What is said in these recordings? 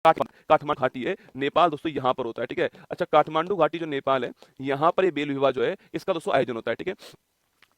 काठमांडू घाटी है नेपाल दोस्तों, यहाँ पर होता है, ठीक है। अच्छा, काठमांडू घाटी जो नेपाल है, यहाँ पर ये बेल विवाह जो है इसका दोस्तों आयोजन होता है, ठीक है।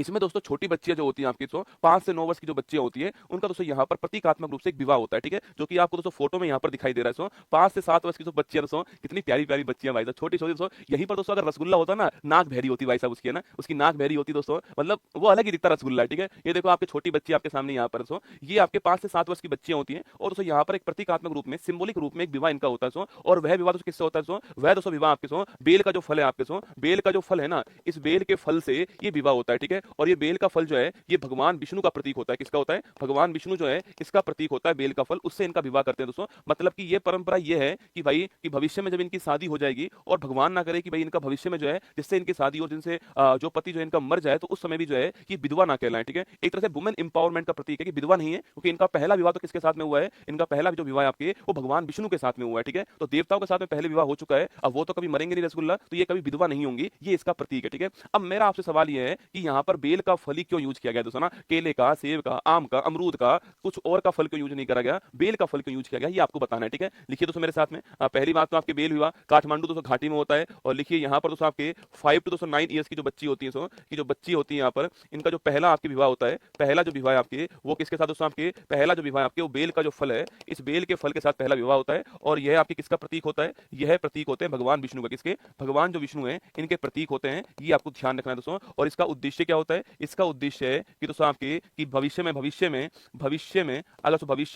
इसमें दोस्तों छोटी बच्चियां जो होती हैं आपकी, तो 5 से 9 वर्ष की जो बच्चियां होती हैं उनका दोस्तों यहाँ पर प्रतीकात्मक रूप से एक विवाह होता है, ठीक है, जो कि आपको दोस्तों फोटो में यहाँ पर दिखाई दे रहा है। दोस्तों 5 से 7 वर्ष की जो बच्चियां दोस्तों, कितनी प्यारी प्यारी बच्चियां भाई साहब, छोटी छोटी दोस्तों। यहीं पर दोस्तों अगर रसगुल्ला होता ना, नाक बहरी होती भाई साहब उसकी, है ना, उसकी नाक बहरी होती दोस्तों, मतलब वो अलग ही दिखता रसगुल्ला है, ठीक है। ये देखो आपकी छोटी बच्ची आपके सामने यहाँ पर दोस्तों, ये आपके 5 से 7 वर्ष की बच्चियां होती हैं, और दोस्तों यहाँ पर एक प्रतीकात्मक रूप में, सिंबॉलिक रूप में एक विवाह इनका होता है दोस्तों। और वह विवाह दोस्तों किससे होता है दोस्तों? वह दोस्तों विवाह आपके दोस्तों बेल का जो फल है आपके दोस्तों, बेल का जो फल है ना, इस बेल के फल से ये विवाह होता है, ठीक है। और ये बेल का फल जो है ये भगवान विष्णु का प्रतीक होता है। किसका होता है? भगवान विष्णु जो है इसका प्रतीक होता है बेल का फल, उससे इनका विवाह करते हैं दोस्तों। मतलब कि ये परंपरा ये है कि भाई कि भविष्य में जब इनकी शादी हो जाएगी, और भगवान ना करे कि भाई इनका भविष्य में जो है जिससे इनकी शादी हो, जिनसे जो पति जो है इनका मर जाए, तो उस समय भी जो है कि विधवा ना कहलाए, ठीक है। एक तरह से वुमेन इंपावरमेंट का प्रतीक है कि विधवा नहीं है, क्योंकि इनका पहला विवाह तो किसके साथ में हुआ है? इनका पहला जो विवाह आपके वो भगवान विष्णु के साथ में हुआ है, ठीक है। तो देवताओं के साथ में पहले विवाह हो चुका है, अब वो तो कभी मरेंगे नहीं रसगुल्ला, तो ये कभी विधवा नहीं होंगी, ये इसका प्रतीक है, ठीक है। अब मेरा आपसे सवाल ये है कि यहाँ पर बेल का फल ही क्यों यूज किया गया दोस्तों ना? केले का, सेब का, आम का, अमरूद का, कुछ और का फल क्यों यूज नहीं करा गया? बेल का फल क्यों यूज किया गया, ये आपको बताना है, ठीक है। लिखिए दोस्तों मेरे साथ में। पहली बात तो आपके बेल विवाह काठमांडू दोस्तों घाटी में होता है, और लिखिए यहाँ पर दोस्तों आपके 5 to दोस्तों 9 ईयर्स की जो बच्ची होती है दोस्तों, की जो बच्ची होती है यहाँ पर, इनका जो पहला आपके विवाह होता है, पहला जो विवाह है आपके वो किसके साथ दोस्तों? आपके पहला जो विवाह है आपके वो बेल का जो फल है, इस बेल के फल के साथ पहला विवाह होता है। और यह आपके किसका प्रतीक होता है? यह प्रतीक होते हैं भगवान विष्णु का। किसके? भगवान जो विष्णु है इनके प्रतीक होते हैं, ये आपको ध्यान रखना है दोस्तों। और इसका उद्देश्य क्या होता है? इसका उद्देश्य है कि दोस्तों आपके कि भविष्य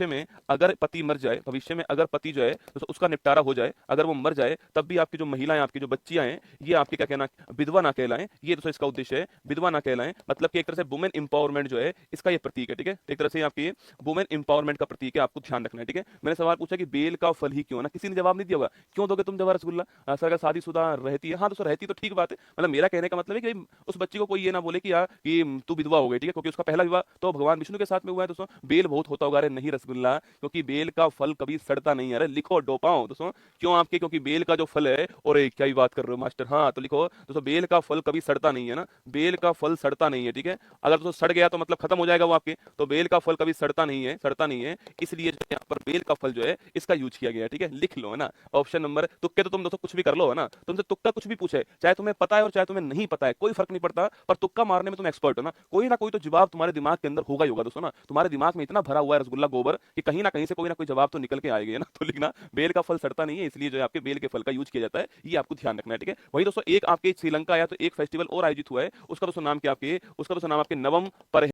में अगर पति मर जाए, भविष्य में अगर पति जो है तो उसका निपटारा हो जाए, अगर वो मर जाए, तब भी आपकी जो महिलाएं, आपकी जो बच्चियां हैं, ये आपके क्या कहना, विधवा ना कहलाएं। ये दोस्तों इसका उद्देश्य है, विधवा ना कहलाएं, मतलब कि एक तरह से वुमेन इंपावरमेंट जो है इसका ये प्रतीक है, ठीक है। एक तरह से आपकी वुमेन इंपावरमेंट का प्रतीक है, आपको ध्यान रखना है, ठीक है। मैंने सवाल पूछा कि बेल का फल ही क्यों, ना किसी ने जवाब नहीं दिया होगा। क्यों दोगे तुम जवाब रसगुल्ला? सर अगर शादीशुदा रहती है, हाँ दोस्तों रहती तो ठीक बात है, मतलब मेरा कहने का मतलब है कि उस बच्ची को कोई ये ना बोले कि यार कि तू विधवा हो गई, ठीक है, क्योंकि उसका पहला विवाह तो भगवान विष्णु के साथ में हुआ है दोस्तों। बेल बहुत होता होगा, अरे नहीं रसगुल्ला, क्योंकि बेल का फल कभी सड़ता नहीं है। अरे लिखो डोपाओ दोस्तों, क्यों आपके? क्योंकि बेल का जो फल है, और क्या ही बात कर रहे हो मास्टर, हाँ तो लिखो दोस्तों बेल का फल कभी सड़ता नहीं है ना, बेल का फल सड़ता नहीं है, ठीक है। अगर दोस्तों सड़ गया तो मतलब खत्म हो जाएगा वो आपके, तो बेल का फल कभी सड़ता नहीं है, सड़ता नहीं है, इसलिए जो यहाँ पर बेल का फल जो है इसका यूज किया गया है, ठीक है। लिख लो, है ना। ऑप्शन नंबर, तुक्के तो तुम दोस्तों कुछ भी कर लो, है ना, तुमसे तुक्का कुछ भी पूछे, चाहे तुम्हें पता है और चाहे तुम्हें नहीं पता है, कोई फर्क नहीं पड़ता, पर तुक्का मारने में तुम एक्सपर्ट हो ना कोई तो जवाब तुम्हारे दिमाग के अंदर होगा ही होगा दोस्तों ना। तुम्हारे दिमाग में इतना भरा हुआ है रसगुल्ला गोबर कि कहीं ना कहीं से कोई ना कोई जवाब तो निकल के आएगा, है ना। तो लिखना बेल का फल सड़ता नहीं है, इसलिए जो है आपके बेल के फल का यूज किया जाता है, ये आपको ध्यान रखना है, ठीक है। वही दोस्तों एक आपके श्रीलंका आया तो एक फेस्टिवल और आयोजित हुआ है, उसका दोस्तों नाम क्या आपके, उसका दोस्तों नाम आपके नवम पर